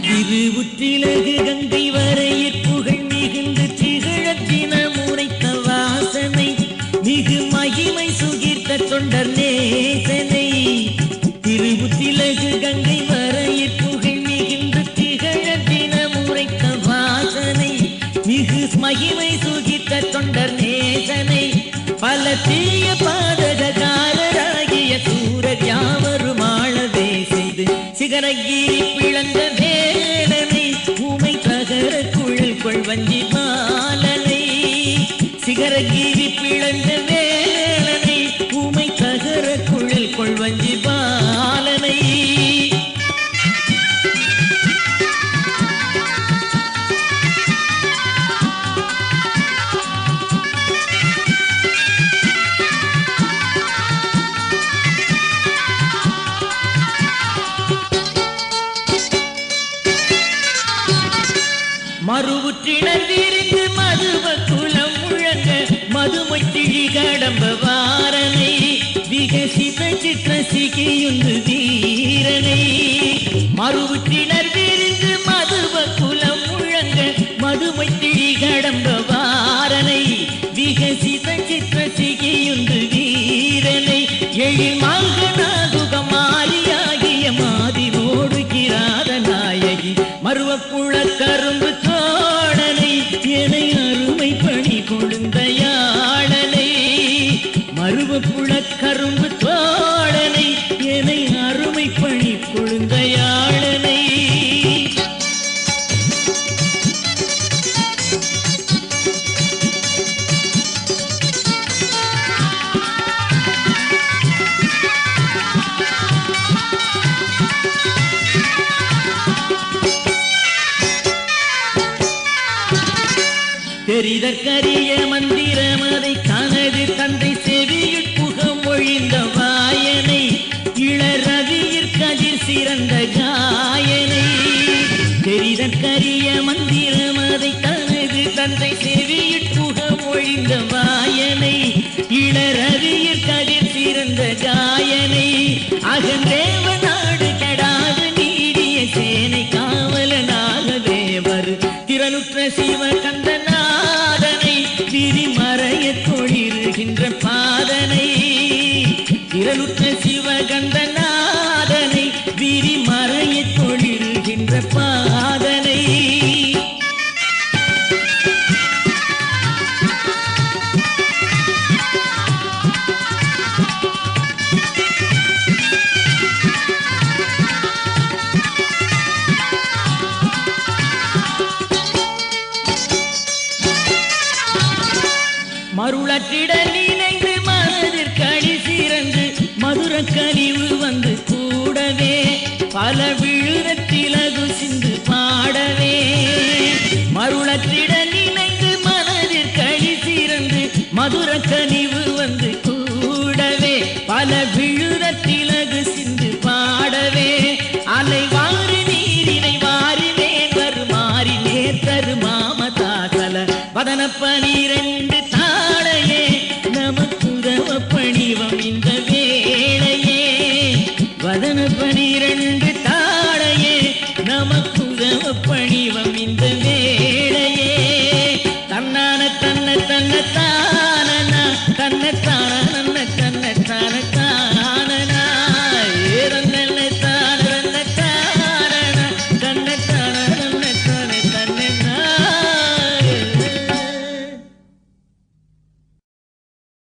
திருவுற்றிலகு கங்கை வரையிற் புகழ் மிகுந்து திகழத்தின முறைத்த வாசனை மிகு மகிமை சுகிர்த்த தொண்டர் நேசனை. திருவுற்றிலகு கங்கை வரையிற் புகழ் மிகுந்து திகழத்தின முறைத்த வாசனை மிகு மகிமை சுகிர்த்த தொண்டர் நேசனை. பல தீய பாதகாரராகிய சூரர் யாவரும் ஆளவே செய்து சிகரகிரி பிளந்த வேலனை ஊமை தகர குழல் கொள்வஞ்சி மாலனை. சிகரகிரி பிளந்த வேலனை ஊமை தகர குழல் கொள்வஞ்சி மாலனை. மறுவுற்றினர் விரிந்து மதுவ குலம் முழங்க மதுமைத்திழி கடம்ப வாரனை விகசித சித்திர சிகியுந்து வீரனை. மறுவுற்றினர் விரிந்து மதுவ குலம் முழங்க மதுமைத்திழி கடம்ப வாரனை விகசித சித்திர சிகியுந்து வீரனை. எழில் மங்கனாகுக மாலியாகிய மாதி ஓடுகிறாத நாயகி மருவப்புழ கரும்பு தோழனை எனை அருமை பணி கொழுந்தையாளனை. மருவப்புழ கரும்பு தோழனை எனை அருமை பணி கொழுந்தையாளனை. தெரிதற்கரிய மந்திரம் அதை தனது தந்தை செவியுட் புகம் ஒழிந்த வாயனை இளரவியிற் கதிர் சிறந்த காயனை. தெரிதற்கரிய மந்திரம் அதை தனது தந்தை செவியுட் புகம் ஒழிந்த வாயனை இளரவியிற் கதிர் சிறந்த காயனை. அகந்தேவ நாடு கெடாது நீடிய சேனை காவலனாகவே வரு திறனுற்ற சிவ கந்தநாதனை விரிமறைய தொழில்கின்ற பாதனை. திறனுற்ற சிவகந்தநாதனை விரிமறைய தொழில்கின்ற பாதனை. மருளற்றிட நினைந்து மனதிற் கடி சிறந்து மதுர கனிவு வந்து கூடவே பல விழுதத்திலகு சிந்து பாடவே. மருளற்றிட நினைந்து மனதிற் கடி சிறந்து மதுர கனிவு வந்து கூடவே பல விழுதத்திலகு சிந்து பாடவே. அலை வாரி நீரினை வாரி நேர் வருமாறி நேர் தரு மாமதாசல வதனப்ப நீரன்